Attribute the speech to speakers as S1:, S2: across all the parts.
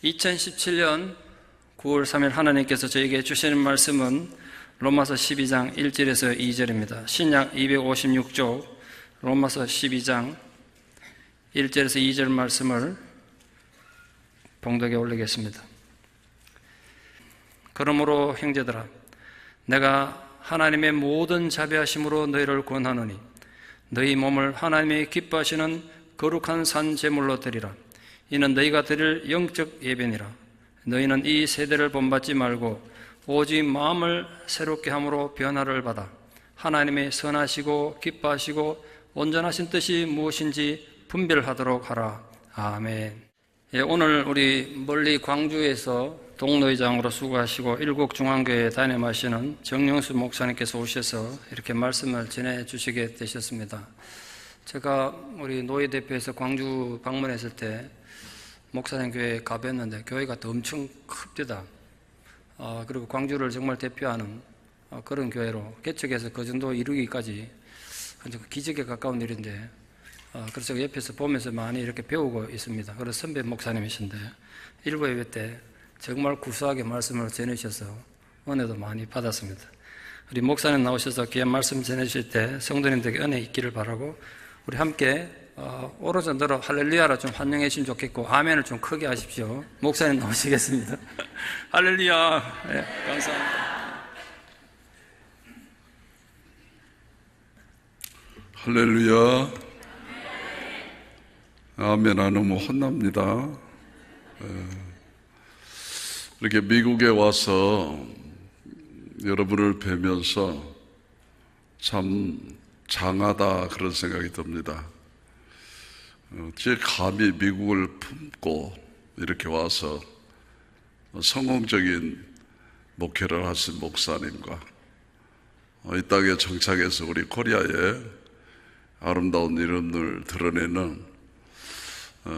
S1: 2017년 9월 3일 하나님께서 저에게 주시는 말씀은 로마서 12장 1절에서 2절입니다. 신약 256쪽 로마서 12장 1절에서 2절 말씀을 봉독에 올리겠습니다. 그러므로 형제들아, 내가 하나님의 모든 자비하심으로 너희를 권하노니 너희 몸을 하나님의 기뻐하시는 거룩한 산 제물로 드리라. 이는 너희가 드릴 영적 예배니라. 너희는 이 세대를 본받지 말고 오직 마음을 새롭게 함으로 변화를 받아 하나님의 선하시고 기뻐하시고 온전하신 뜻이 무엇인지 분별하도록 하라. 아멘. 오늘 우리 멀리 광주에서 동로의장으로 수고하시고 일곡중앙교회에 담임하시는 정영수 목사님께서 오셔서 이렇게 말씀을 전해주시게 되셨습니다. 제가 우리 노예대표에서 광주 방문했을 때 목사님 교회에 가봤는데 교회가 더 엄청 큽니다. 그리고 광주를 정말 대표하는 그런 교회로 개척해서 그 정도 이루기까지 기적에 가까운 일인데, 그래서 옆에서 보면서 많이 이렇게 배우고 있습니다. 그래서 선배 목사님이신데 일부 예배 때 정말 구수하게 말씀을 전해주셔서 은혜도 많이 받았습니다. 우리 목사님 나오셔서 귀한 말씀 전해주실 때 성도님들에게 은혜 있기를 바라고 우리 함께 오른손들어 할렐루야로 좀 환영해 주시면 좋겠고 아멘을 좀 크게 하십시오. 목사님 나오시겠습니다. 할렐루야. 네, 감사합니다.
S2: 할렐루야. 아멘. 너무 혼납니다. 이렇게 미국에 와서 여러분을 뵈면서 참 장하다 그런 생각이 듭니다. 제 감히 미국을 품고 이렇게 와서 성공적인 목회를 하신 목사님과 이 땅에 정착해서 우리 코리아의 아름다운 이름을 드러내는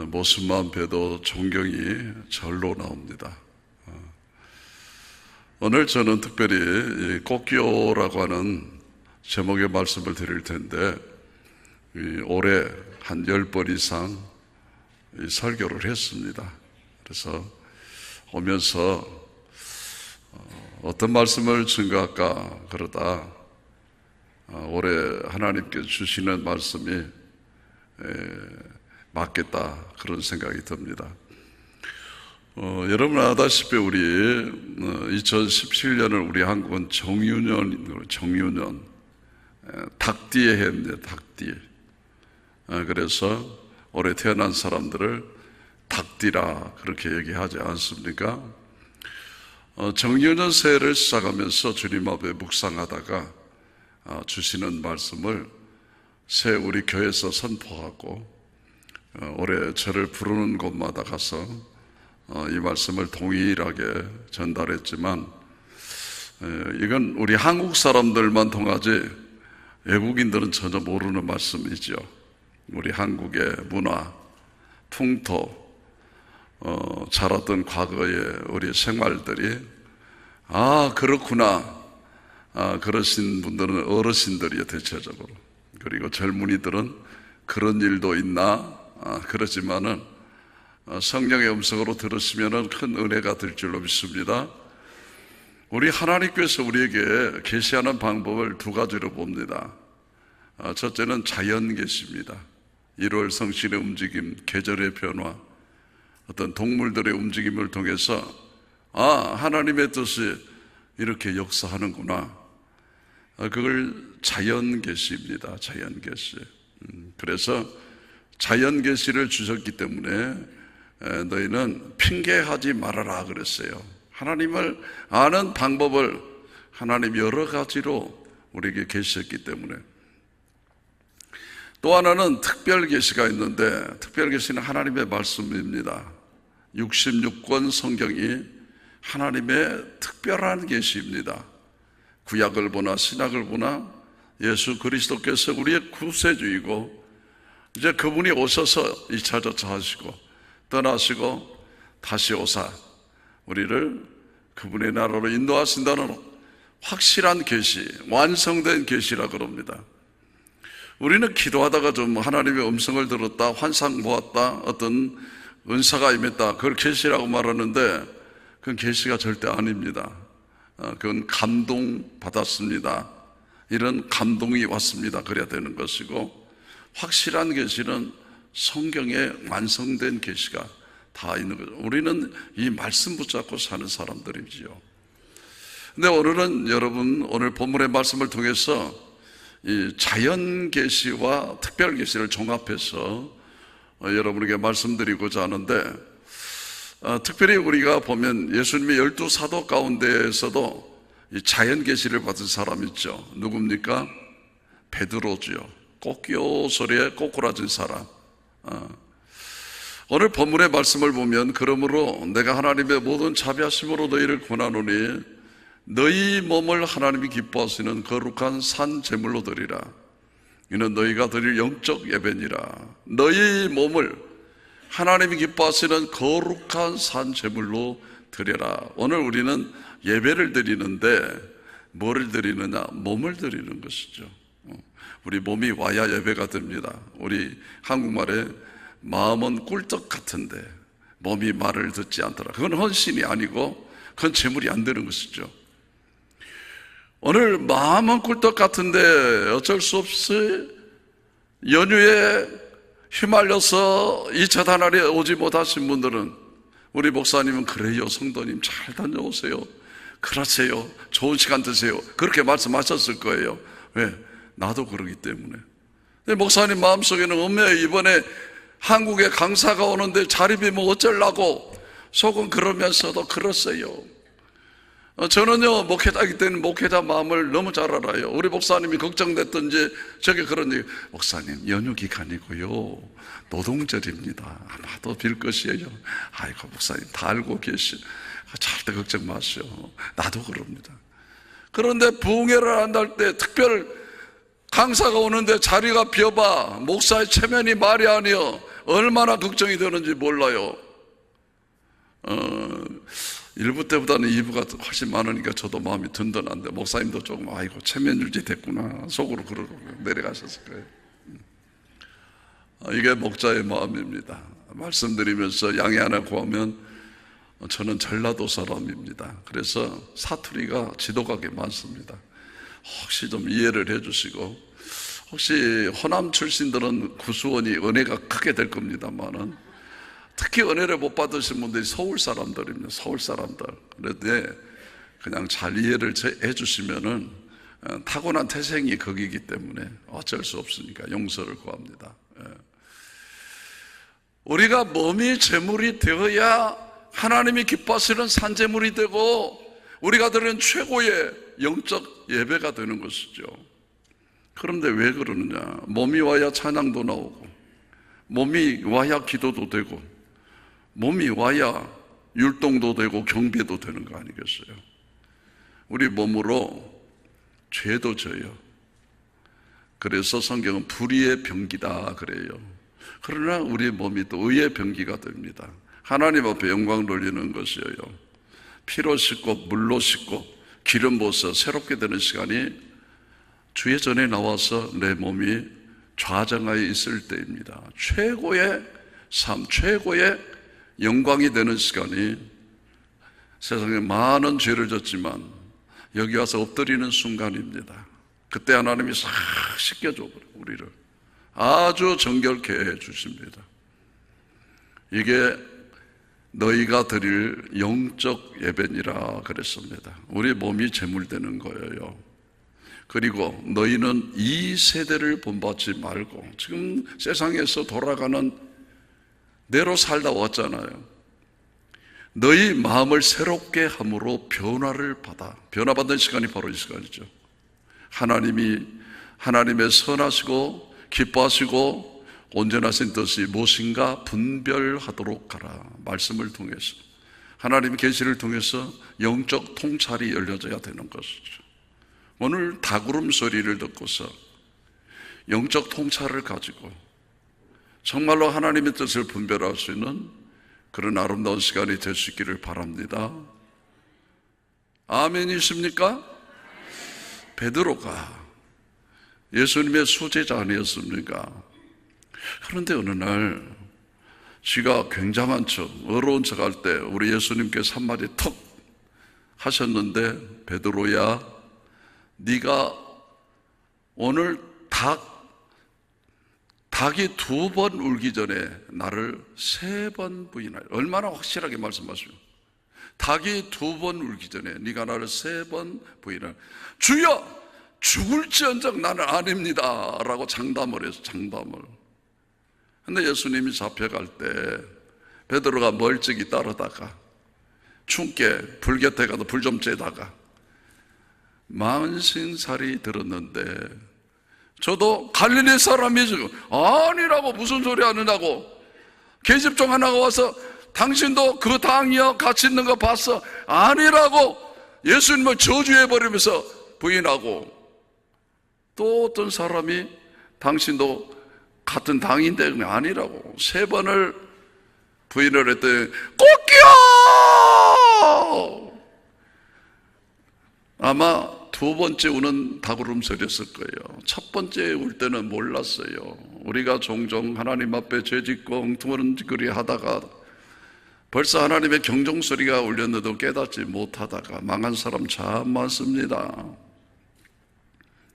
S2: 모습만 봬도 존경이 절로 나옵니다. 오늘 저는 특별히 꽃기호라고 하는 제목의 말씀을 드릴 텐데, 올해 한 10번 이상 설교를 했습니다. 그래서 오면서 어떤 말씀을 증거할까 그러다 올해 하나님께 주시는 말씀이 맞겠다 그런 생각이 듭니다. 여러분 아다시피 우리 2017년을 우리 한국은 정유년 닭띠의 해입니다. 닭띠. 그래서 올해 태어난 사람들을 닭띠라 그렇게 얘기하지 않습니까? 정유년 새해를 시작하면서 주님 앞에 묵상하다가 주시는 말씀을 새 우리 교회에서 선포하고 올해 저를 부르는 곳마다 가서 이 말씀을 동일하게 전달했지만, 이건 우리 한국 사람들만 통하지 외국인들은 전혀 모르는 말씀이죠. 우리 한국의 문화, 풍토, 자랐던 과거의 우리 생활들이 그렇구나 그러신 분들은 어르신들이요 대체적으로. 그리고 젊은이들은 그런 일도 있나 그러지만은 성령의 음성으로 들으시면 큰 은혜가 될 줄로 믿습니다. 우리 하나님께서 우리에게 계시하는 방법을 두 가지로 봅니다. 첫째는 자연 계시입니다. 1월 성신의 움직임, 계절의 변화, 어떤 동물들의 움직임을 통해서 하나님의 뜻이 이렇게 역사하는구나. 그걸 자연 계시입니다. 자연 계시. 그래서 자연 계시를 주셨기 때문에 너희는 핑계하지 말아라 그랬어요. 하나님을 아는 방법을 하나님 여러 가지로 우리에게 계시했기 때문에. 또 하나는 특별 계시가 있는데, 특별 계시는 하나님의 말씀입니다. 66권 성경이 하나님의 특별한 계시입니다. 구약을 보나 신약을 보나 예수 그리스도께서 우리의 구세주이고, 이제 그분이 오셔서 2차 저차하시고 떠나시고 다시 오사 우리를 그분의 나라로 인도하신다는 확실한 계시, 완성된 계시라 그럽니다. 우리는 기도하다가 좀 하나님의 음성을 들었다, 환상 보았다, 어떤 은사가 임했다, 그걸 계시라고 말하는데 그건 계시가 절대 아닙니다. 그건 감동받았습니다, 이런 감동이 왔습니다, 그래야 되는 것이고, 확실한 계시는 성경에 완성된 계시가 다 있는 거죠. 우리는 이 말씀 붙잡고 사는 사람들이지요. 근데 오늘은 여러분, 오늘 본문의 말씀을 통해서 이 자연 계시와 특별 계시를 종합해서 여러분에게 말씀드리고자 하는데, 특별히 우리가 보면 예수님의 12사도 가운데에서도 이 자연 계시를 받은 사람 있죠. 누굽니까? 베드로지요. 꽃기호 소리에 꼬꾸라진 사람. 오늘 본문의 말씀을 보면, 그러므로 내가 하나님의 모든 자비하심으로 너희를 권하노니 너희 몸을 하나님이 기뻐하시는 거룩한 산 제물로 드리라. 이는 너희가 드릴 영적 예배니라. 너희 몸을 하나님이 기뻐하시는 거룩한 산 제물로 드려라. 오늘 우리는 예배를 드리는데 뭐를 드리느냐? 몸을 드리는 것이죠. 우리 몸이 와야 예배가 됩니다. 우리 한국말에 마음은 꿀떡 같은데 몸이 말을 듣지 않더라. 그건 헌신이 아니고 그건 제물이 안 되는 것이죠. 오늘 마음은 꿀떡 같은데 어쩔 수 없이 연휴에 휘말려서 2차 단날에 오지 못하신 분들은, 우리 목사님은 그래요, 성도님 잘 다녀오세요, 그러세요, 좋은 시간 드세요, 그렇게 말씀하셨을 거예요. 왜? 나도 그러기 때문에. 근데 목사님 마음속에는 엄매 이번에 한국에 강사가 오는데 자리 비면 어쩌려고 속은 그러면서도 그러세요. 저는요, 목회자이기 때문에 목회자 마음을 너무 잘 알아요. 우리 목사님이 걱정됐던지 저게 그런 얘기, 목사님 연휴 기간이고요, 노동절입니다, 아마도 빌 것이에요. 아이고 목사님 다 알고 계시, 절대 걱정 마시오, 나도 그럽니다. 그런데 부흥회를 한달 때 특별 강사가 오는데 자리가 비어봐, 목사의 체면이 말이 아니여, 얼마나 걱정이 되는지 몰라요. 1부 때보다는 2부가 훨씬 많으니까 저도 마음이 든든한데, 목사님도 조금 아이고 체면 유지 됐구나 속으로 그러고 내려가셨을 거예요. 이게 목자의 마음입니다. 말씀드리면서 양해 하나 구하면, 저는 전라도 사람입니다. 그래서 사투리가 지도각에 많습니다. 혹시 좀 이해를 해주시고, 혹시 호남 출신들은 구수원이 은혜가 크게 될 겁니다만은, 특히 은혜를 못 받으신 분들이 서울 사람들입니다. 서울 사람들. 그런데 그냥 잘 이해를 해주시면은, 타고난 태생이 거기이기 때문에 어쩔 수 없으니까 용서를 구합니다. 우리가 몸이 제물이 되어야 하나님이 기뻐하시는 산제물이 되고 우리가 드리는 최고의 영적 예배가 되는 것이죠. 그런데 왜 그러느냐? 몸이 와야 찬양도 나오고, 몸이 와야 기도도 되고, 몸이 와야 율동도 되고 경배도 되는 거 아니겠어요? 우리 몸으로 죄도 져요. 그래서 성경은 불의의 병기다 그래요. 그러나 우리 몸이 또 의의 병기가 됩니다. 하나님 앞에 영광 돌리는 것이에요. 피로 씻고 물로 씻고 기름 부어서 새롭게 되는 시간이 주의 전에 나와서 내 몸이 좌정하여 있을 때입니다. 최고의 삶, 최고의 영광이 되는 시간이, 세상에 많은 죄를 졌지만 여기 와서 엎드리는 순간입니다. 그때 하나님이 싹 씻겨줘 우리를 아주 정결케 해 주십니다. 이게 너희가 드릴 영적 예배니라 그랬습니다. 우리 몸이 제물되는 거예요. 그리고 너희는 이 세대를 본받지 말고, 지금 세상에서 돌아가는 대로 살다 왔잖아요. 너희 마음을 새롭게 함으로 변화를 받아. 변화받는 시간이 바로 이 시간이죠. 하나님의 선하시고 기뻐하시고 온전하신 뜻이 무엇인가 분별하도록 하라. 말씀을 통해서, 하나님의 계시를 통해서 영적 통찰이 열려져야 되는 것이죠. 오늘 닭울음 소리를 듣고서 영적 통찰을 가지고 정말로 하나님의 뜻을 분별할 수 있는 그런 아름다운 시간이 될 수 있기를 바랍니다. 아멘이십니까? 베드로가 예수님의 수제자 아니었습니까? 그런데 어느 날 지가 굉장한 척, 어려운 척 할 때 우리 예수님께서 한마디 턱 하셨는데, 베드로야, 네가 오늘 닭이 2번 울기 전에 나를 3번 부인하라. 얼마나 확실하게 말씀하시오. 닭이 2번 울기 전에 네가 나를 3번 부인하라. 주여, 죽을지언정 나는 아닙니다 라고 장담을 해서, 장담을. 근데 예수님이 잡혀갈 때 베드로가 멀찍이 따르다가 춘께 불 곁에 가서 불 좀 쬐다가 40살이 들었는데, 저도 갈릴리 사람이죠, 아니라고, 무슨 소리 하느냐고, 계집종 하나가 와서 당신도 그 당이여 같이 있는 거 봤어, 아니라고 예수님을 저주해버리면서 부인하고, 또 어떤 사람이 당신도 같은 당인데 아니라고 3번을 부인을 했더니, 꼭기요! 아마 2번째 우는 닭울음소리였을 거예요. 첫 번째 울 때는 몰랐어요. 우리가 종종 하나님 앞에 죄짓고 엉뚱어른짓거리 하다가 벌써 하나님의 경종소리가 울렸는데도 깨닫지 못하다가 망한 사람 참 많습니다.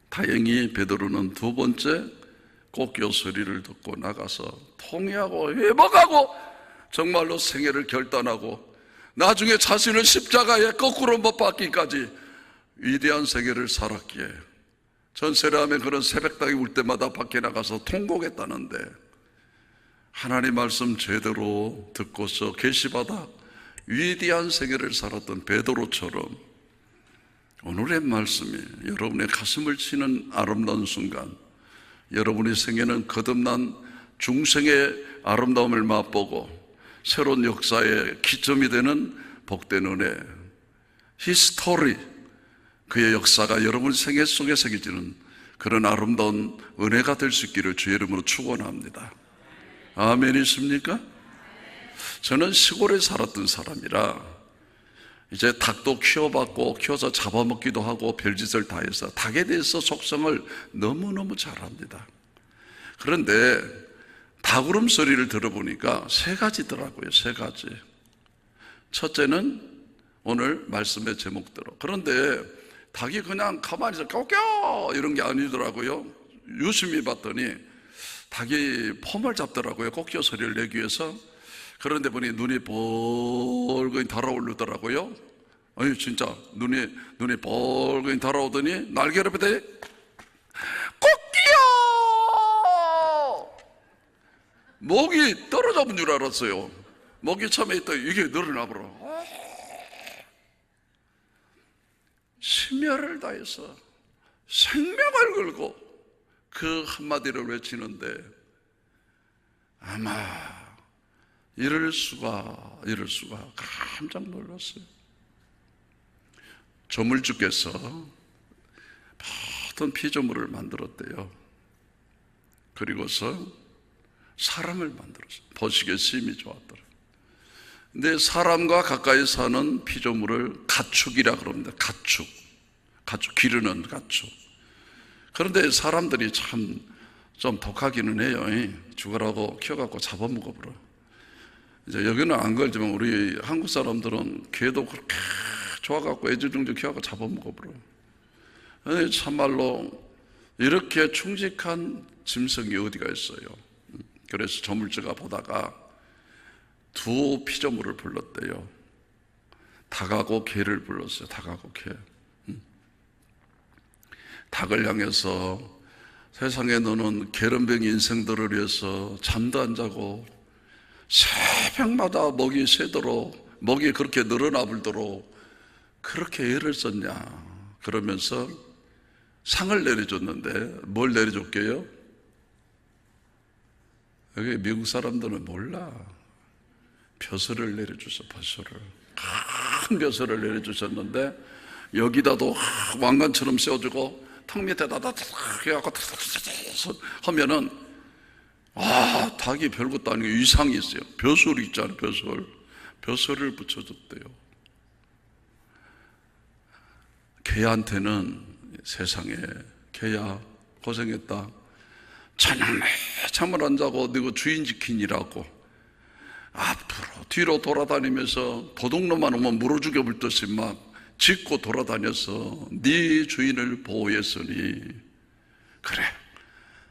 S2: 다행히 베드로는 2번째 꼭기요 소리를 듣고 나가서 통회하고 회복하고 정말로 생애를 결단하고 나중에 자신을 십자가에 거꾸로 못 박기까지 위대한 생애를 살았기에, 전세례하면 그런 새벽닭이 울 때마다 밖에 나가서 통곡했다는데, 하나님 말씀 제대로 듣고서 계시받아 위대한 생애를 살았던 베드로처럼 오늘의 말씀이 여러분의 가슴을 치는 아름다운 순간, 여러분의 생애는 거듭난 중생의 아름다움을 맛보고 새로운 역사의 기점이 되는 복된 은혜, 히스토리, 그의 역사가 여러분 생애 속에 새겨지는 그런 아름다운 은혜가 될 수 있기를 주의 이름으로 축원합니다. 아멘이십니까? 저는 시골에 살았던 사람이라 이제 닭도 키워서 잡아먹기도 하고 별짓을 다 해서 닭에 대해서 속성을 너무너무 잘 압니다. 그런데 닭울음 소리를 들어보니까 3가지더라고요. 3가지. 첫째는 오늘 말씀의 제목대로. 그런데 닭이 그냥 가만히 있어 껴껴 이런 게 아니더라고요. 유심히 봤더니 닭이 폼을 잡더라고요. 꼭기요 소리를 내기 위해서. 그런데 보니 눈이 벌겋게 달아오르더라고요. 아니 진짜 눈이 벌겋게 달아오더니 날개를 펴더니 꼭기요! 목이 떨어져본 줄 알았어요. 목이 처음에 있더니 이게 늘어나버려. 심혈을 다해서 생명을 걸고 그 한마디를 외치는데, 아마 이럴 수가 깜짝 놀랐어요. 조물주께서 모든 피조물을 만들었대요. 그리고서 사람을 만들었어요. 보시기에 심히 좋았더라. 근데 사람과 가까이 사는 피조물을 가축이라 그럽니다. 가축, 기르는 가축. 그런데 사람들이 참 좀 독하기는 해요. 죽으라고 키워갖고 잡아먹어버려. 이제 여기는 안 그렇지만 우리 한국 사람들은 개도 그렇게 좋아갖고 애지중지 키워갖고 잡아먹어버려. 참말로 이렇게 충직한 짐승이 어디가 있어요. 그래서 조물주가 보다가 2 피조물을 불렀대요. 닭하고 개를 불렀어요. 닭하고 개. 닭을 향해서 세상에 너는 게으름뱅이 인생들을 위해서 잠도 안 자고 새벽마다 먹이 새도록, 먹이 그렇게 늘어나 불도록 그렇게 애를 썼냐. 그러면서 상을 내려줬는데 뭘 내려줬게요? 여기 미국 사람들은 몰라. 벼슬을 내려주셔. 벼슬을, 큰 벼슬을 내려주셨는데 여기다도 왕관처럼 씌워주고 턱 밑에다 해갖고 하면은, 닭이 별것도 아니고 이상이 있어요. 벼슬이 있잖아요. 벼슬을 붙여줬대요. 개한테는 세상에, 개야 고생했다, 잠을 안 자고 너가 주인 지키니라고 앞으로 뒤로 돌아다니면서 도둑놈만 오면 물어 죽여볼 듯이 막 짖고 돌아다녀서 네 주인을 보호했으니 그래,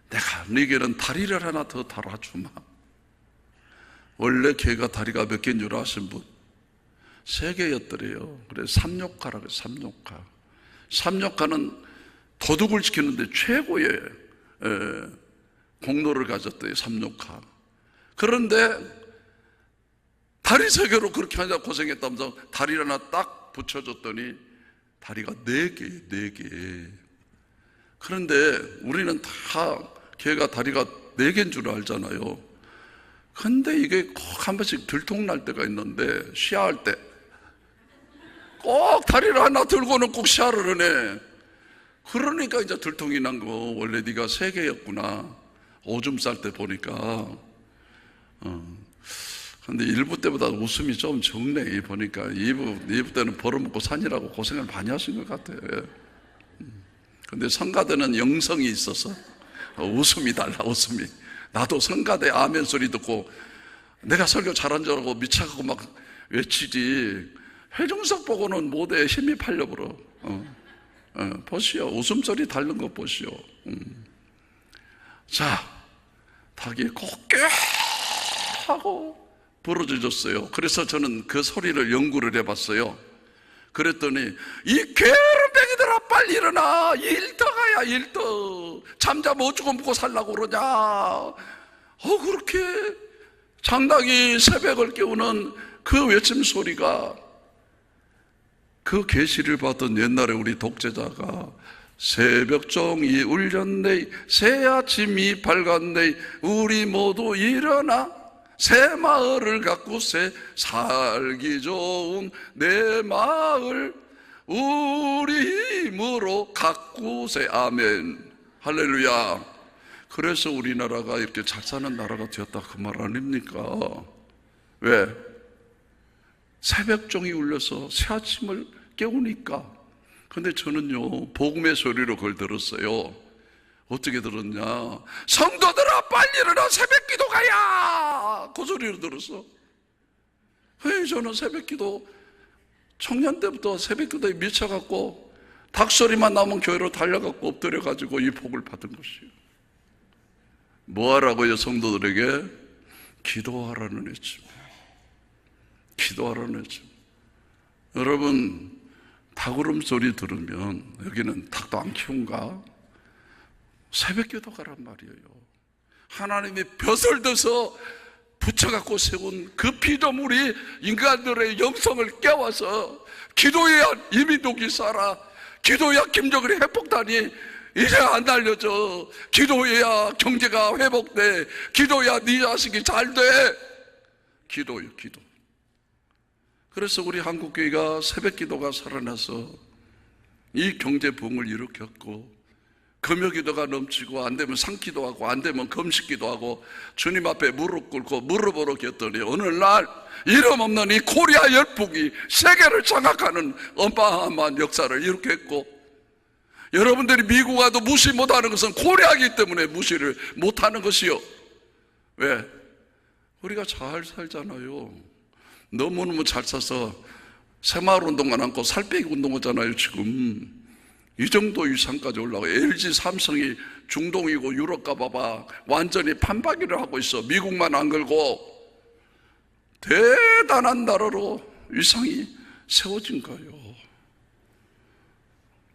S2: 내가 네게는 다리를 하나 더 달아주마. 원래 개가 다리가 몇 개인 줄 아신 분? 3개였더래요. 그래, 삼육가라고 해요. 삼육가. 삼육가는 도둑을 지키는데 최고의 공로를 가졌대요. 삼육가. 그런데 다리 3개로 그렇게 하자 고생했다면서 다리를 하나 딱 붙여줬더니 다리가 4개, 4개. 그런데 우리는 다 개가 다리가 4개인 줄 알잖아요. 근데 이게 꼭 한 번씩 들통날 때가 있는데, 시야할 때 꼭 다리를 하나 들고는 꼭 시야를 하네. 그러니까 이제 들통이 난 거. 원래 네가 3개였구나. 오줌 쌀 때 보니까. 근데 1부 때보다 웃음이 좀 적네. 보니까 2부 때는 벌어먹고 산이라고 고생을 많이 하신 것 같아요. 근데 성가대는 영성이 있어서 웃음이 달라. 웃음이. 나도 성가대 아멘 소리 듣고 내가 설교 잘한 줄 알고 미쳐가고 막 외치지. 회중석 보고는 모대에 힘이 팔려버려. 보시오. 웃음소리 닳는 거 보시오. 자, 닭이 곱게 하고 부러져졌어요. 그래서 저는 그 소리를 연구를 해봤어요. 그랬더니 이 게으름뱅이들아 빨리 일어나. 일터가야 일터. 잠자면 어쩌고 먹고 살라고 그러냐. 그렇게 장당이 새벽을 깨우는 그 외침 소리가, 그 계시를 받던 옛날에 우리 독재자가 새벽종이 울렸네, 새 아침이 밝았네, 우리 모두 일어나 새 마을을 가꾸세, 살기 좋은 내 마을 우리 힘으로 가꾸세. 아멘. 할렐루야. 그래서 우리나라가 이렇게 잘 사는 나라가 되었다, 그 말 아닙니까? 왜? 새벽종이 울려서 새 아침을 깨우니까. 근데 저는요, 복음의 소리로 그걸 들었어요. 어떻게 들었냐? 성도들아 빨리 일어나, 새벽 기도 가야. 그 소리로 들었어. 저는 새벽 기도 청년 때부터 새벽 기도에 미쳐갖고 닭소리만 나오면 교회로 달려갖고 엎드려가지고 이 복을 받은 것이에요. 뭐 하라고요? 성도들에게 기도하라는 했죠. 기도하라는 했죠. 여러분, 닭울음 소리 들으면 여기는 닭도 안 키운가? 새벽 기도 가란 말이에요. 하나님이 벼슬 져서 붙여갖고 세운 그 피조물이 인간들의 영성을 깨워서 기도해야 이민독이 살아, 기도해야 김정은이 회복단이 이제 안 날려져, 기도해야 경제가 회복돼, 기도해야 네 자식이 잘돼. 기도요, 기도. 그래서 우리 한국교회가 새벽 기도가 살아나서 이 경제 부흥을 일으켰고, 금요 기도가 넘치고, 안 되면 상기도하고, 안 되면 금식기도하고, 주님 앞에 무릎 꿇고 무릎으로 겼더니 어느 날 이름 없는 이 코리아 열풍이 세계를 장악하는 어마어마한 역사를 일으켰고, 여러분들이 미국 와도 무시 못하는 것은 코리아이기 때문에 무시를 못하는 것이요. 왜? 우리가 잘 살잖아요. 너무너무 잘 사서 새마을 운동만 않고 살 빼기 운동하잖아요. 지금 이 정도 이상까지 올라가요. LG 삼성이 중동이고 유럽 가봐봐 완전히 판박이를 하고 있어. 미국만 안 걸고 대단한 나라로 위상이 세워진 거예요.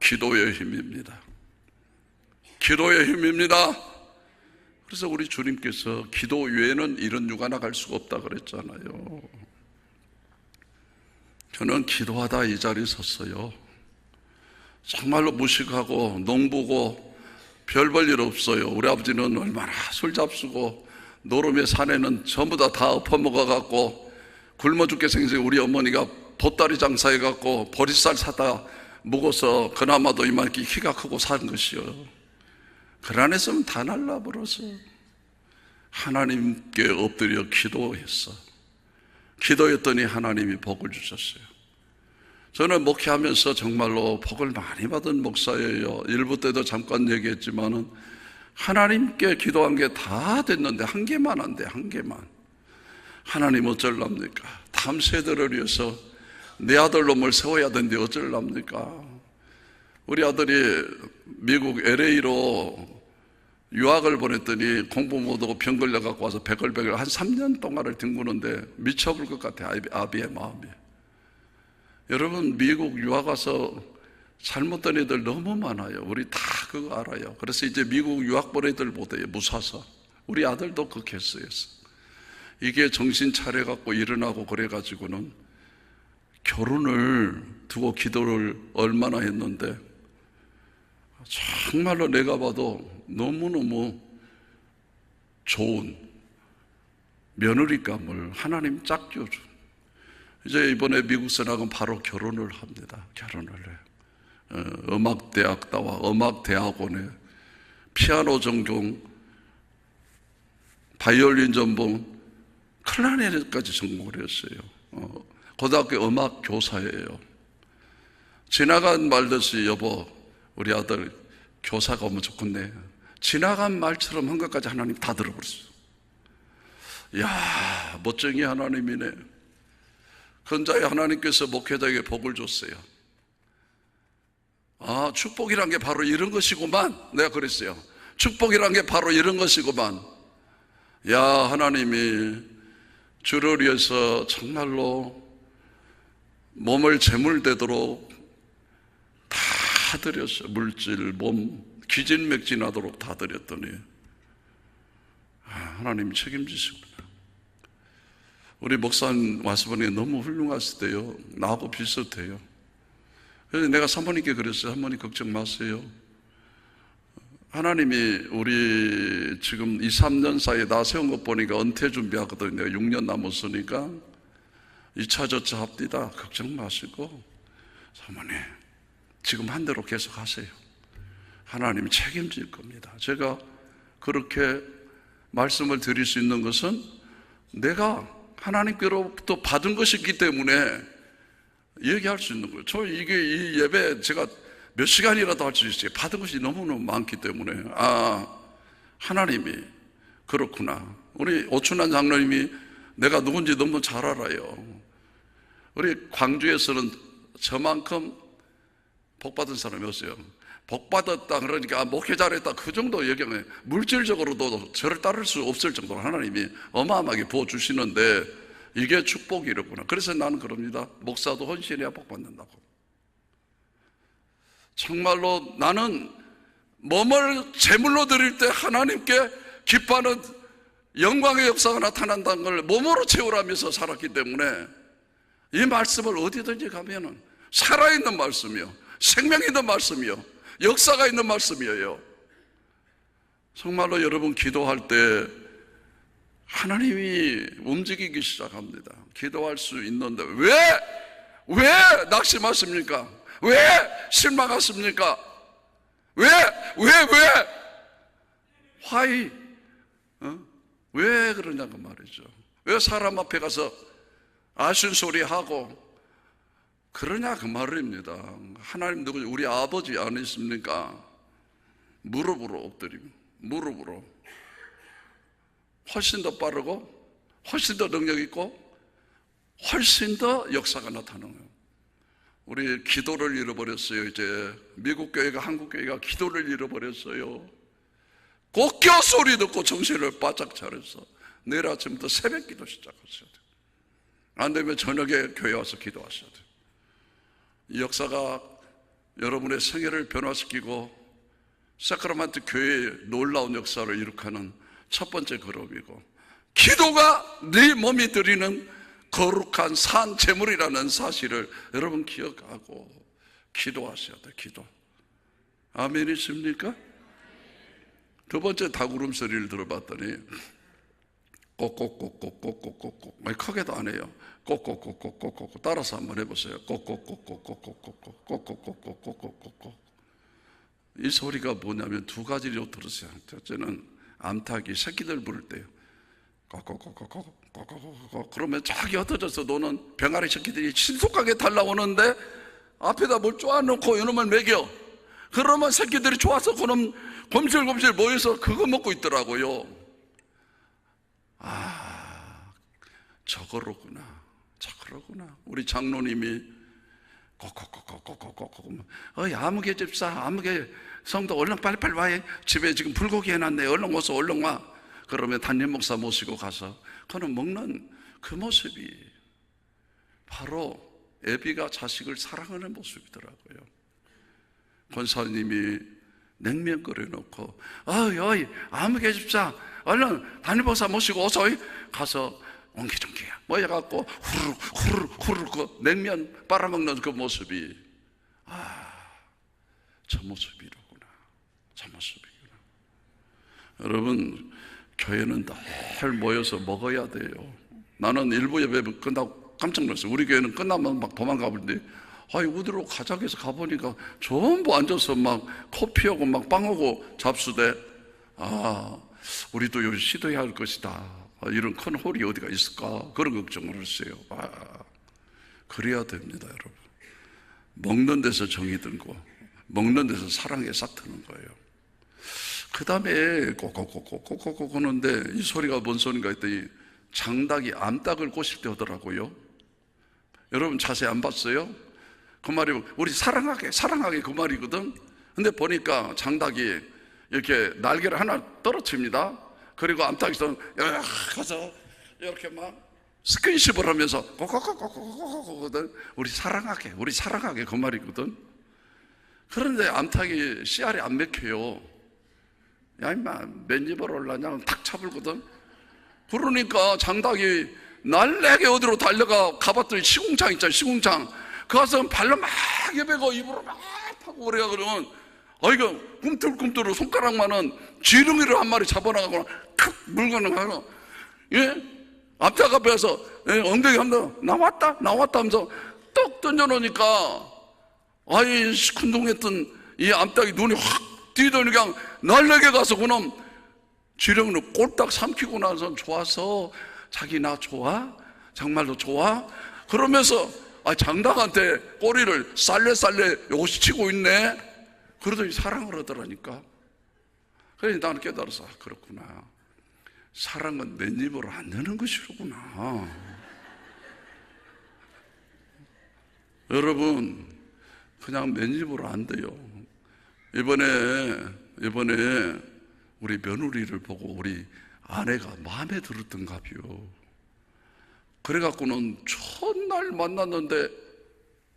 S2: 기도의 힘입니다. 기도의 힘입니다. 그래서 우리 주님께서 기도 외에는 이런 육아 나갈 수가 없다 그랬잖아요. 저는 기도하다 이 자리에 섰어요. 정말로 무식하고 농부고 별 볼 일 없어요. 우리 아버지는 얼마나 술 잡수고 노름의 산에는 전부 다 엎어먹어갖고 굶어 죽게 생겨서 우리 어머니가 보따리 장사해갖고 보리쌀 사다 먹어서 그나마도 이만큼 키가 크고 산 것이요. 그 안에서는 다 날라버려서 하나님께 엎드려 기도했어. 기도했더니 하나님이 복을 주셨어요. 저는 목회하면서 정말로 복을 많이 받은 목사예요. 일부 때도 잠깐 하나님 어쩔랍니까? 다음 세대를 위해서 내 아들 놈을 세워야 되는데 어쩔랍니까? 우리 아들이 미국 LA로 유학을 보냈더니 공부 못하고 병 걸려갖고 와서 백걸백을 한 3년 동안을 뒹구는데 미쳐볼 것 같아. 아비의 마음이. 여러분, 미국 유학 와서 잘못된 애들 너무 많아요. 우리 다 그거 알아요. 그래서 이제 미국 유학 보낸 애들 못해요. 무사서. 우리 아들도 그 케이스였어. 이게 정신 차려갖고 일어나고 그래가지고는 결혼을 두고 기도를 얼마나 했는데 정말로 내가 봐도 너무너무 좋은 며느리감을 하나님 짝 껴준. 이제 이번에 미국서 나가면 바로 결혼을 합니다. 결혼을 해요. 음악대학 나와 음악대학원에 피아노 전공, 바이올린 전공, 클라리넷까지 전공을 했어요. 고등학교 음악 교사예요. 지나간 말듯이 여보, 우리 아들 교사가 오면 좋겠네. 지나간 말처럼 한 것까지 하나님 다 들어버렸어요. 이야, 멋쟁이 하나님이네. 근자에 하나님께서 목회자에게 복을 줬어요. 아, 축복이란 게 바로 이런 것이구만. 내가 그랬어요. 축복이란 게 바로 이런 것이구만. 야, 하나님이 주를 위해서 정말로 몸을 재물되도록 다 드렸어요. 물질, 몸, 기진맥진하도록 다 드렸더니 하나님 책임지시구나. 우리 목사님 와서 보니 너무 훌륭하시대요. 나하고 비슷해요. 그래서 내가 사모님께 그랬어요. 사모님 걱정 마세요. 하나님이 우리 지금 2, 3년 사이에 나 세운 것 보니까 은퇴 준비하거든요. 내가 6년 남았으니까 2차 저차 합디다. 걱정 마시고 사모님 지금 한 대로 계속 하세요. 하나님이 책임질 겁니다. 제가 그렇게 말씀을 드릴 수 있는 것은 내가 하나님께로부터 받은 것이기 때문에 얘기할 수 있는 거예요. 저 이 예배 제가 몇 시간이라도 할 수 있어요. 받은 것이 너무너무 많기 때문에 하나님이 그렇구나. 우리 오춘환 장로님이 내가 누군지 너무 잘 알아요. 우리 광주에서는 저만큼 복받은 사람이 없어요. 복받았다 그러니까 목회 잘했다 그 정도 얘기하면 물질적으로도 저를 따를 수 없을 정도로 하나님이 어마어마하게 부어주시는데 이게 축복이로구나. 그래서 나는 그럽니다. 목사도 헌신해야 복받는다고. 정말로 나는 몸을 제물로 드릴 때 하나님께 기뻐하는 영광의 역사가 나타난다는 걸 몸으로 채우라면서 살았기 때문에 이 말씀을 어디든지 가면은 살아있는 말씀이요, 생명 있는 말씀이요, 역사가 있는 말씀이에요. 정말로 여러분 기도할 때 하나님이 움직이기 시작합니다. 기도할 수 있는데 왜 낙심하십니까? 왜 실망하십니까? 왜? Why? 왜 그러냐고 말이죠. 왜 사람 앞에 가서 아쉬운 소리 하고 그러냐 그 말입니다. 하나님 누구지? 우리 아버지 아니십니까? 무릎으로 엎드리고 무릎으로 훨씬 더 빠르고 훨씬 더 능력 있고 훨씬 더 역사가 나타나는 거예요. 우리 기도를 잃어버렸어요. 이제 미국 교회가 한국 교회가 기도를 잃어버렸어요. 곡교 소리 듣고 정신을 바짝 차려서 내일 아침부터 새벽 기도 시작하셔야 돼요. 안 되면 저녁에 교회 와서 기도하셔야 돼요. 이 역사가 여러분의 생애를 변화시키고 사크라멘트 교회의 놀라운 역사를 이룩하는 첫 번째 걸음이고, 기도가 네 몸이 드리는 거룩한 산 제물이라는 사실을 여러분 기억하고 기도하셔야 돼요. 기도. 아멘이십니까? 두 번째 닭울음 소리를 들어봤더니 꼭꼭꼭꼭꼭꼭꼭꼭 크게도 안 해요. 꼭꼭꼭꼭꼭꼭 따라서 한번 해보세요. 꼭꼭꼭꼭꼭꼭꼭꼭꼭꼭꼭꼭꼭. 이 소리가 뭐냐면 두 가지로 들으세요. 첫째는 암탉이 새끼들 부를 때요. 꼭꼭꼭꼭꼭꼭꼭꼭 그러면 저기 흩어져서 노는 병아리 새끼들이 신속하게 달라오는데 앞에다 뭘 쪼아놓고 이놈을 먹여. 그러면 새끼들이 좋아서 그놈 곰실곰실 모여서 그거 먹고 있더라고요. 저거로구나. 우리 장로님이 꼭꼭꼭꼭꼭꼭꼭 아무개 집사, 아무개 성도 얼른 빨리빨리 와. 집에 지금 불고기 해놨네. 얼른 와서 얼른 와. 그러면 담임 목사 모시고 가서 그는 먹는 그 모습이 바로 애비가 자식을 사랑하는 모습이더라고요. 권사님이 냉면 끓여놓고 어이 아무개 집사 얼른 담임 목사 모시고 어서 가서 옹기종기야 뭐 해갖고 후루룩 그 냉면 빨아먹는 그 모습이 저 모습이로구나. 여러분, 교회는 늘 모여서 먹어야 돼요. 나는 일부 예배 끝나고 깜짝 놀랐어요. 우리 교회는 끝나면 막 도망가 버리는데 어디로 가자고 해서 가보니까 전부 앉아서 막 커피하고 막 빵하고 잡수대. 우리도 시도해야 할 것이다. 이런 큰 홀이 어디가 있을까? 그런 걱정을 했어요. 그래야 됩니다, 여러분. 먹는 데서 정이 들고 먹는 데서 사랑에 싹 트는 거예요. 그 다음에 꼭꼭꼭꼭꼭꼭 하는데 이 소리가 뭔 소리인가 했더니 장닭이 암탉을 꼬실 때 하더라고요. 여러분 자세히 안 봤어요? 그 말이 우리 사랑하게 그 말이거든. 근데 보니까 장닭이 이렇게 날개를 하나 떨어뜨립니다. 그리고 암탉에서 가서 이렇게 막 스킨십을 하면서 꼭꼭꼭꼭꼭거든. 우리 사랑하게 그 말이거든. 그런데 암탉이 씨알이 안 맥혀요. 야 임마 맨입을 올라냐 탁 차불거든. 그러니까 장닭이 날래게 어디로 달려가 가봤더니 시궁창 있잖아. 시궁창 그 가서 발로 막 여배고 입으로 막 파고 그래가 그러면 이거 꿈틀꿈틀 손가락만은 지렁이를 한 마리 잡아나가거나 탁 물건을 하고 암탉 앞에서 엉덩이 한번 나왔다 하면서 떡 던져놓으니까 시큰둥했던 이 암탉이 눈이 확 뛰더니 그냥 날래게 가서 그놈 지렁이를 꼴딱 삼키고 나서 좋아서 자기 나 좋아? 정말로 좋아? 그러면서 장닭한테 꼬리를 쌀래쌀래 요시치고 있네. 그러더니 사랑을 하더라니까. 그래서 나는 깨달아서 그렇구나. 사랑은 맨입으로 안 되는 것이로구나. 여러분 그냥 맨입으로 안 돼요. 이번에 우리 며느리를 보고 우리 아내가 마음에 들었던가봐요. 그래갖고는 첫날 만났는데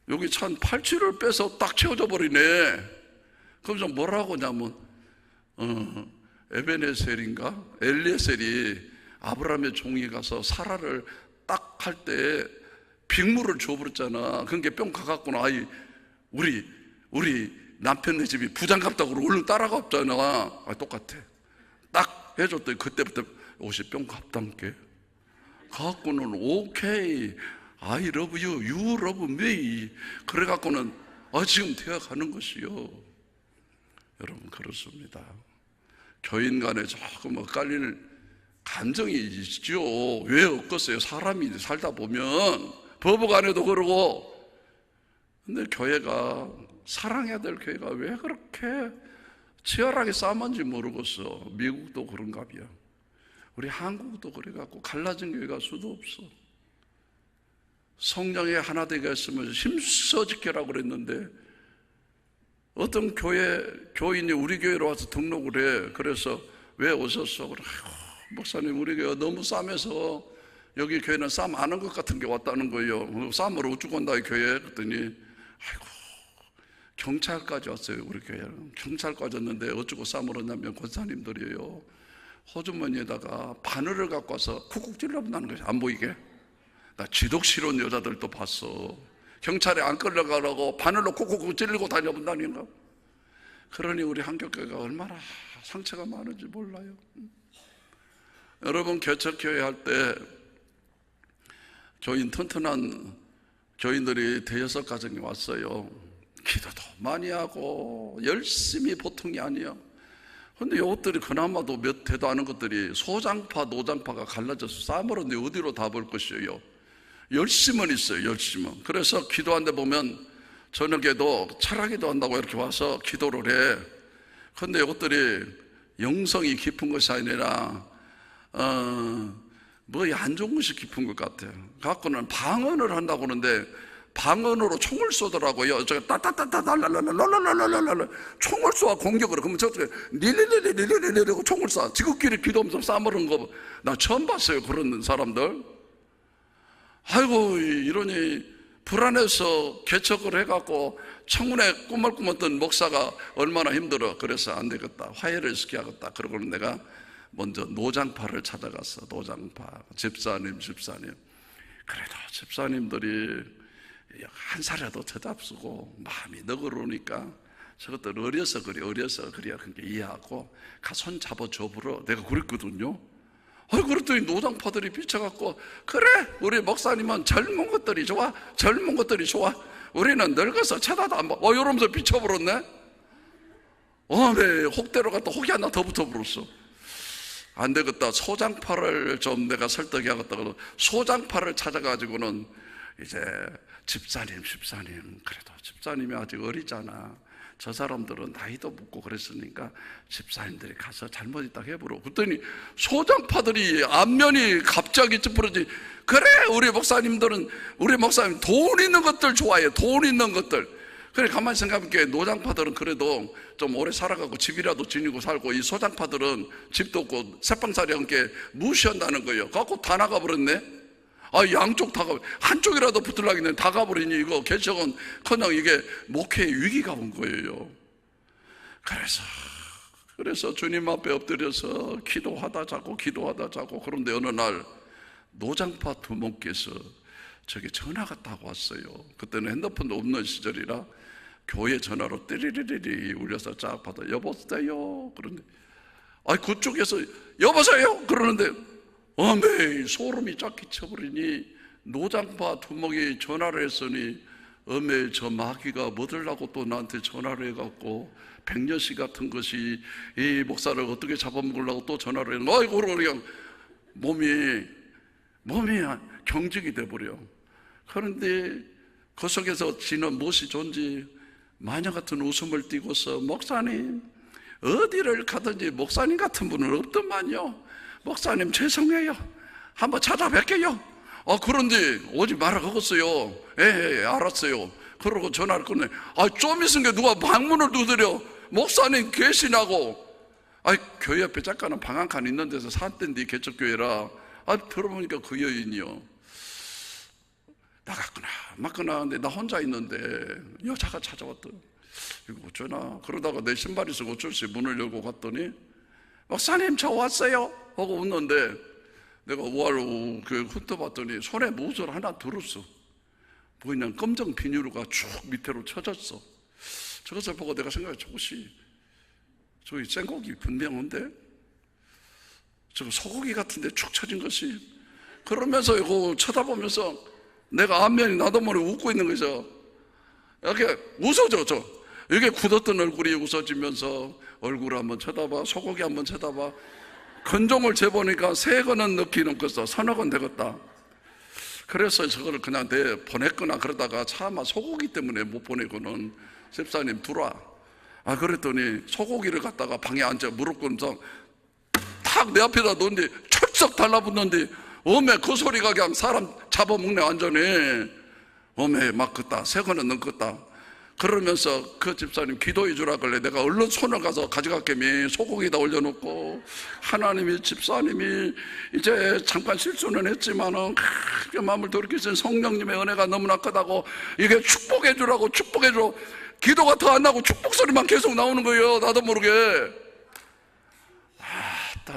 S2: 여기 찬 팔찌를 빼서 딱 채워져 버리네. 그러면서 뭐라고 하냐면 에베네셀인가 엘리에셀이 아브라함의 종이 가서 사라를 딱 할 때 빅물을 줘버렸잖아. 그게 뿅 가갖고는 우리 남편네 집이 부장 같다고 얼른 따라가 없잖아. 똑같아. 딱 해줬더니 그때부터 옷이 뿅 갑단게 갖고는 오케이 I love you, you love me. 그래갖고는 지금 되어가는 것이요. 여러분 그렇습니다. 교인 간에 조금 엇갈릴 감정이 있죠. 왜 없겠어요? 사람이 살다 보면 부부 간에도 그러고. 근데 교회가 사랑해야 될 교회가 왜 그렇게 치열하게 싸움한지 모르겠어. 미국도 그런가 봐요. 우리 한국도 그래갖고 갈라진 교회가 수도 없어. 성령의 하나 되게 했으면 힘써 지켜라고 그랬는데 어떤 교인이 우리 교회로 와서 등록을 해. 그래서 왜 오셨어? 그래, 목사님 우리 교회가 너무 싸매서 여기 교회는 싸움 안 한 것 같은 게 왔다는 거예요. 싸움으로 우쭈 온다 이 교회. 그랬더니 경찰까지 왔어요. 우리 교회는 경찰까지 왔는데 어쩌고 싸움을 했냐면 권사님들이에요. 호주머니에다가 바늘을 갖고 와서 쿡쿡 찔러본다는 거죠. 안 보이게. 나 지독스러운 여자들도 봤어. 경찰에 안 끌려가라고 바늘로 쿡쿡 찔리고 다녀본다는 거. 그러니 우리 한국교회가 얼마나 상처가 많은지 몰라요. 여러분 개척교회 할 때 교인 튼튼한 교인들이 대여섯 가정이 왔어요. 기도도 많이 하고 열심히 보통이 아니야. 근데 이것들이 그나마도 몇 대도 아는 것들이 소장파 노장파가 갈라져서 싸움을 하는데 어디로 다 볼 것이에요. 열심은 있어요. 열심은. 그래서 기도하는데 보면 저녁에도 철학기도 한다고 이렇게 와서 기도를 해. 근데 이것들이 영성이 깊은 것이 아니라 뭐 안 좋은 것이 깊은 것 같아요. 갖고는 방언을 한다고 하는데 방언으로 총을 쏘더라고요. 저 따따따따 총을 쏘아 공격을. 그러면 저쪽에 릴릴릴릴릴리리고 총을 쏴. 지극끼리 기도하면서 싸먹은 거 나 처음 봤어요. 그런 사람들. 아이고 이러니 불안해서 개척을 해갖고 청문회 꿈을 꾸었던 목사가 얼마나 힘들어. 그래서 안 되겠다, 화해를 시켜야겠다. 그러고는 내가 먼저 노장파를 찾아갔어. 노장파 집사님. 그래도 집사님들이 한 살이라도 대답쓰고 마음이 너그러우니까 저것들 어려서 그래야 그렇게 이해하고 가 손 잡아줘 보러 내가 그랬거든요. 그랬더니 노장파들이 비쳐갖고 그래 우리 목사님은 젊은 것들이 좋아. 우리는 늙어서 쳐다도 안 봐. 이러면서 비쳐버렸네. 네, 혹대로 갔다 혹이 하나 더 붙어버렸어. 안 되겠다. 소장파를 좀 내가 설득해야겠다. 그래서 소장파를 찾아가지고는 이제 집사님 그래도 집사님이 아직 어리잖아. 저 사람들은 나이도 묻고 그랬으니까 집사님들이 가서 잘못했다고 해보러. 그랬더니 소장파들이 안면이 갑자기 찌푸러지. 그래 우리 목사님 돈 있는 것들 좋아해. 돈 있는 것들. 그래 가만히 생각해볼게. 노장파들은 그래도 좀 오래 살아가고 집이라도 지니고 살고, 이 소장파들은 집도 없고 새빵살이 함께 무시한다는 거예요. 갖고 다 나가버렸네. 양쪽 다 가, 한쪽이라도 붙으려고 했는데 다 가버리니 이거 개척은 그냥 이게 목회의 위기가 온 거예요. 그래서 주님 앞에 엎드려서 기도하다 자고. 그런데 어느 날 노장파 두목께서 저기 전화가 딱 왔어요. 그때는 핸드폰도 없는 시절이라 교회 전화로 띠리리리 울려서 쫙 받아. 여보세요? 그런데 그쪽에서 여보세요? 그러는데 어메 소름이 쫙 끼쳐버리니 노장파 두목이 전화를 했으니 어메 저 마귀가 뭐들라고 또 나한테 전화를 해갖고 백녀씨 같은 것이 이 목사를 어떻게 잡아먹으려고 또 전화를 했는데 아이고 그냥 몸이 경직이 돼버려. 그런데 그 속에서 지는 무엇이 좋은지 마녀 같은 웃음을 띠고서 목사님 어디를 가든지 목사님 같은 분은 없더만요. 목사님 죄송해요. 한번 찾아뵐게요. 그런데 오지 말아가겠어요. 예, 알았어요. 그러고 전화를 끊네. 좀 있으니까 누가 방문을 두드려. 목사님 계시나고. 교회 옆에 잠깐은 방 한 칸 있는 데서 산댄데 개척교회라. 들어보니까 그 여인이요. 나갔구나 맞구나. 근데 나 혼자 있는데 여자가 찾아왔더니 이거 어쩌나. 그러다가 내 신발이 있어 어쩔 수 없이 문을 열고 갔더니 목사님 저 왔어요 하고 웃는데 내가 우아로 훑어봤더니 손에 무엇을 하나 들었어. 그냥 검정 비닐루가 쭉 밑으로 쳐졌어. 저것을 보고 내가 생각해, 저기 생고기 분명한데 저거 소고기 같은데 축 쳐진 것이. 그러면서 이거 쳐다보면서 내가 안면이 나도 모르게 웃고 있는 거죠. 이렇게 웃어져. 이게 굳었던 얼굴이 웃어지면서 얼굴을 한번 쳐다봐, 소고기 한번 쳐다봐. 건종을 재보니까 3건은 넣기는 컸어. 3억은 되겠다. 그래서 저거를 그냥 보냈거나 그러다가 차마 소고기 때문에 못 보내고는 집사님 들어와. 그랬더니 소고기를 갖다가 방에 앉아 무릎 꿇으면서 탁 내 앞에다 놓는데 철썩 달라붙는데 어메 그 소리가 그냥 사람 잡아먹네 완전히. 어메 막 걷다 3건은 넘겼다. 그러면서 그 집사님 기도해 주라 그래. 내가 얼른 손을 가서 가져갔겠니. 소고기다 올려놓고 하나님이 집사님이 이제 잠깐 실수는 했지만은 마음을 돌이키신 성령님의 은혜가 너무나 크다고 이게 축복해 주라고 축복해 줘. 기도가 더 안 나고 축복 소리만 계속 나오는 거예요. 나도 모르게.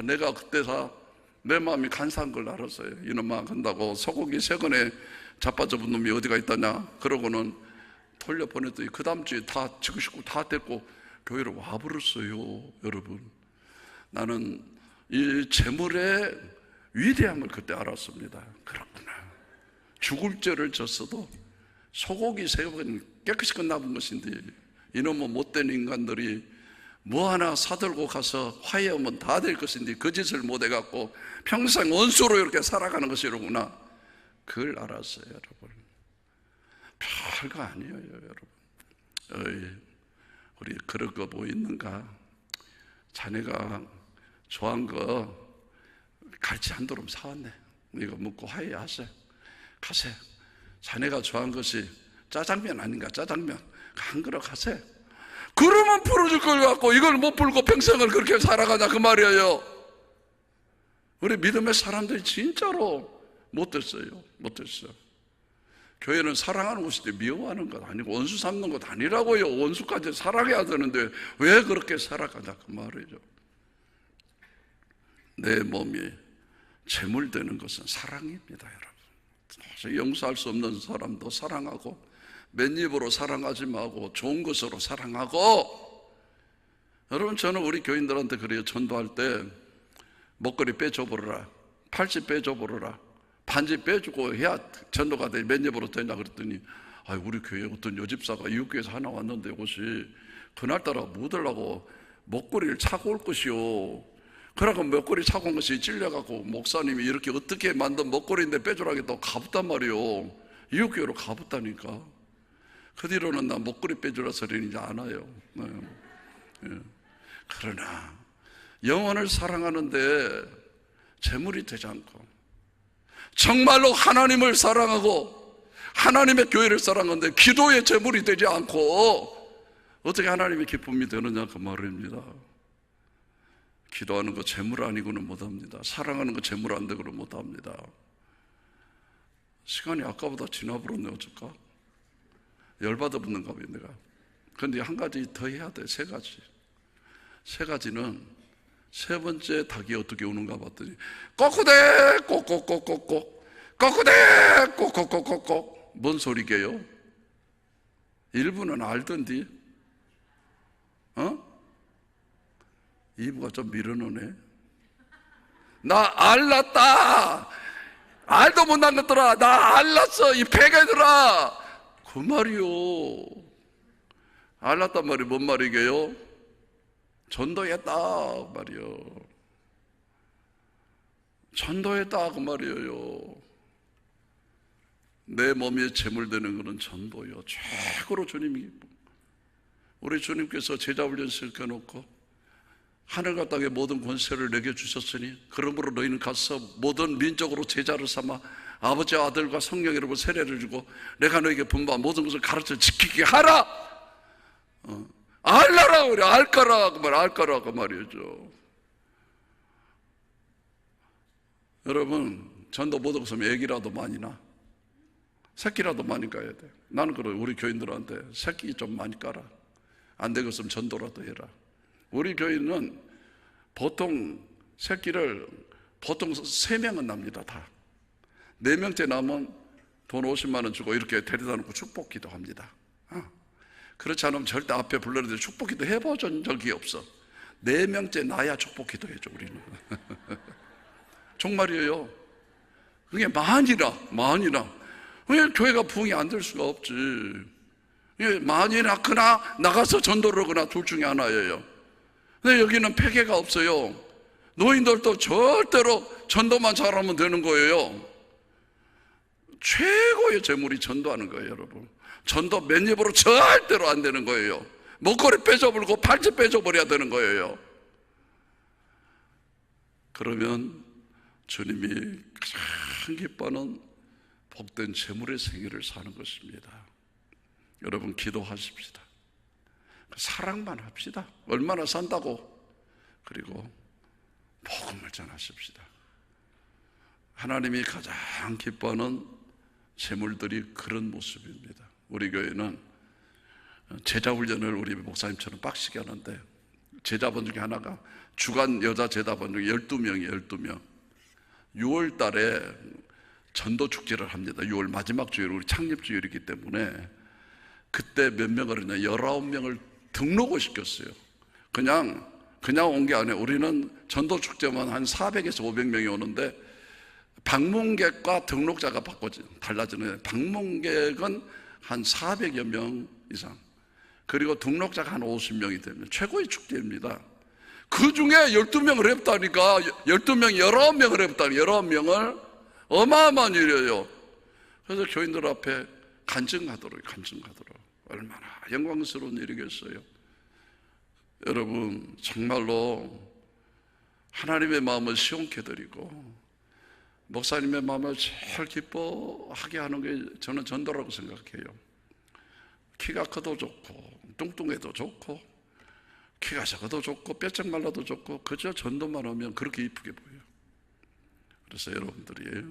S2: 내가 그때서 내 마음이 간사한 걸 알았어요. 이놈아 간다고 소고기 3건에 자빠져 본 놈이 어디가 있다냐. 그러고는 돌려보냈더니 그 다음 주에 다 지구 식구 다 데리고 교회로 와버렸어요. 여러분, 나는 이 재물의 위대함을 그때 알았습니다. 그렇구나. 죽을 죄를 졌어도 소고기 3번 깨끗이 끝나본 것인데 이놈은 못된 인간들이 뭐 하나 사들고 가서 화해하면 다 될 것인데 그 짓을 못해갖고 평생 원수로 이렇게 살아가는 것이 이러구나. 그걸 알았어요. 여러분, 별거 아니에요. 여러분, 우리 그럴 거 뭐 있는가. 자네가 좋아한 거 갈치 한 도름 사왔네. 이거 묻고 화해하세. 가세. 자네가 좋아하는 것이 짜장면 아닌가? 짜장면 한 그릇 가세. 그러면 풀어줄 걸 갖고 이걸 못 풀고 평생을 그렇게 살아가자 그 말이에요. 우리 믿음의 사람들이 진짜로 못됐어요. 못됐어요. 교회는 사랑하는 곳인데 미워하는 것 아니고 원수 삼는 것 아니라고요. 원수까지 사랑해야 되는데 왜 그렇게 살아가자 그 말이죠. 내 몸이 제물되는 것은 사랑입니다, 여러분. 용서할 수 없는 사람도 사랑하고, 맨입으로 사랑하지 말고 좋은 것으로 사랑하고. 여러분, 저는 우리 교인들한테 그래요. 전도할 때 목걸이 빼줘버려라, 팔찌 빼줘버려라, 반지 빼주고 해야 전도가 돼. 맨입으로 되냐 그랬더니, 우리 교회 어떤 여집사가 이웃교회에서 하나 왔는데 이것이 그날따라 뭐 들라고 목걸이를 차고 올 것이요. 그러고 목걸이 차고 온 것이 찔려갖고 목사님이 이렇게 어떻게 만든 목걸이인데 빼주라겠다고 가봤단 말이요. 이웃교회로 가봤다니까. 그 뒤로는 나 목걸이 빼주라 소리는 이제 안 와요. 그러나 영혼을 사랑하는데 재물이 되지 않고, 정말로 하나님을 사랑하고 하나님의 교회를 사랑하는데 기도의 재물이 되지 않고 어떻게 하나님의 기쁨이 되느냐 그 말입니다. 기도하는 거 재물 아니고는 못합니다. 사랑하는 거 재물 안 되고는 못합니다. 시간이 아까보다 지나버렸네. 어쩔까? 열받아 붙는가 봐요 내가. 그런데 한 가지 더 해야 돼. 세 가지. 세 가지는 세 번째 닭이 어떻게 우는가 봤더니 꼬꾸대 꼬꼬꼬꼬꼬 꼬꾸대 꼬꼬꼬꼬꼬. 뭔 소리게요? 일부는 알던디. 이부가 좀 밀어놓네. 나 알랐다. 알도 못난 것들아, 나 알랐어 이 폐개들아. 그 말이요. 알랐단 말이 뭔 말이게요? 전도했다 말이요. 전도했다 그 말이에요. 내 몸에 제물되는 것은 전도요. 최고로 주님이, 우리 주님께서 제자 훈련 시켜놓고 하늘과 땅의 모든 권세를 내게 주셨으니 그러므로 너희는 가서 모든 민족으로 제자를 삼아 아버지와 아들과 성령 여러분 세례를 주고 내가 너에게 분부한 모든 것을 가르쳐 지키게 하라. 알라라 그래. 알까라 그 말. 알까라 그 말이죠. 여러분, 전도 못 없으면 애기라도 많이 나. 새끼라도 많이 까야 돼. 나는 그래. 우리 교인들한테 새끼 좀 많이 까라. 안 되겠으면 전도라도 해라. 우리 교인은 보통 새끼를 보통 3명은 납니다. 다 4명째 나면 돈 50만 원 주고 이렇게 데려다 놓고 축복기도 합니다. 그렇지 않으면 절대 앞에 불러는데 축복기도 해본 적이 없어. 4명째 나야 축복기도 해줘 우리는. 정말이에요. 그게 만이나 그게 교회가 부흥이 안 될 수가 없지. 만이나 그나 나가서 전도를 하거나 둘 중에 하나예요. 근데 여기는 폐계가 없어요. 노인들도 절대로 전도만 잘하면 되는 거예요. 최고의 재물이 전도하는 거예요, 여러분. 전도 맨입으로 절대로 안 되는 거예요. 목걸이 빼줘버리고 팔찌 빼줘버려야 되는 거예요. 그러면 주님이 가장 기뻐하는 복된 재물의 생애를 사는 것입니다. 여러분, 기도하십시다. 사랑만 합시다. 얼마나 산다고. 그리고 복음을 전하십시다. 하나님이 가장 기뻐하는 재물들이 그런 모습입니다. 우리 교회는 제자훈련을 우리 목사님처럼 빡시게 하는데, 제자분 중에 하나가 주간 여자 제자분 중에 12명이에요 12명 6월 달에 전도 축제를 합니다. 6월 마지막 주일, 우리 창립 주일이기 때문에 그때 몇 명을 했냐, 19명을 등록을 시켰어요. 그냥 온 게 아니에요. 우리는 전도 축제만 한 400에서 500명이 오는데 방문객과 등록자가 달라지는, 방문객은 한 400여 명 이상, 그리고 등록자가 한 50명이 되면 최고의 축제입니다. 그 중에 12명을 했다니까. 12명, 19명을 했다니. 19명을 어마어마한 일이에요. 그래서 교인들 앞에 간증하도록. 얼마나 영광스러운 일이겠어요. 여러분, 정말로 하나님의 마음을 시원케 드리고 목사님의 마음을 제일 기뻐하게 하는 게 저는 전도라고 생각해요. 키가 커도 좋고 뚱뚱해도 좋고 키가 작아도 좋고 뼈쩍 말라도 좋고 그저 전도만 하면 그렇게 이쁘게 보여요. 그래서 여러분들이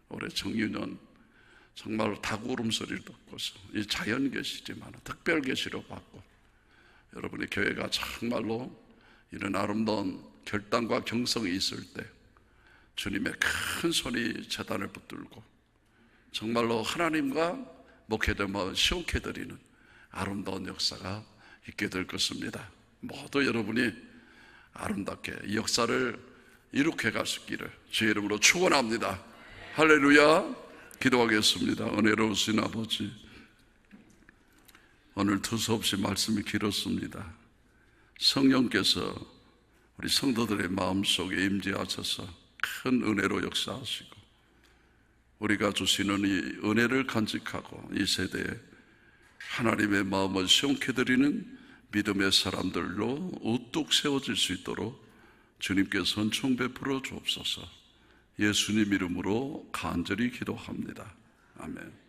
S2: 올해 정유년 정말 닭 울음소리를 듣고서 이 자연 계시지만 특별 계시로 받고 여러분의 교회가 정말로 이런 아름다운 결단과 경성이 있을 때 주님의 큰 손이 제단을 붙들고 정말로 하나님과 목회자만 시원케 드리는 아름다운 역사가 있게 될 것입니다. 모두 여러분이 아름답게 이 역사를 이룩해 가시기를 주의 이름으로 축원합니다. 할렐루야. 기도하겠습니다. 은혜로우신 아버지, 오늘 두서없이 말씀이 길었습니다. 성령께서 우리 성도들의 마음속에 임재하셔서 큰 은혜로 역사하시고 우리가 주시는 이 은혜를 간직하고 이 세대에 하나님의 마음을 시원케 드리는 믿음의 사람들로 우뚝 세워질 수 있도록 주님께서 은총 베풀어 주옵소서. 예수님 이름으로 간절히 기도합니다. 아멘.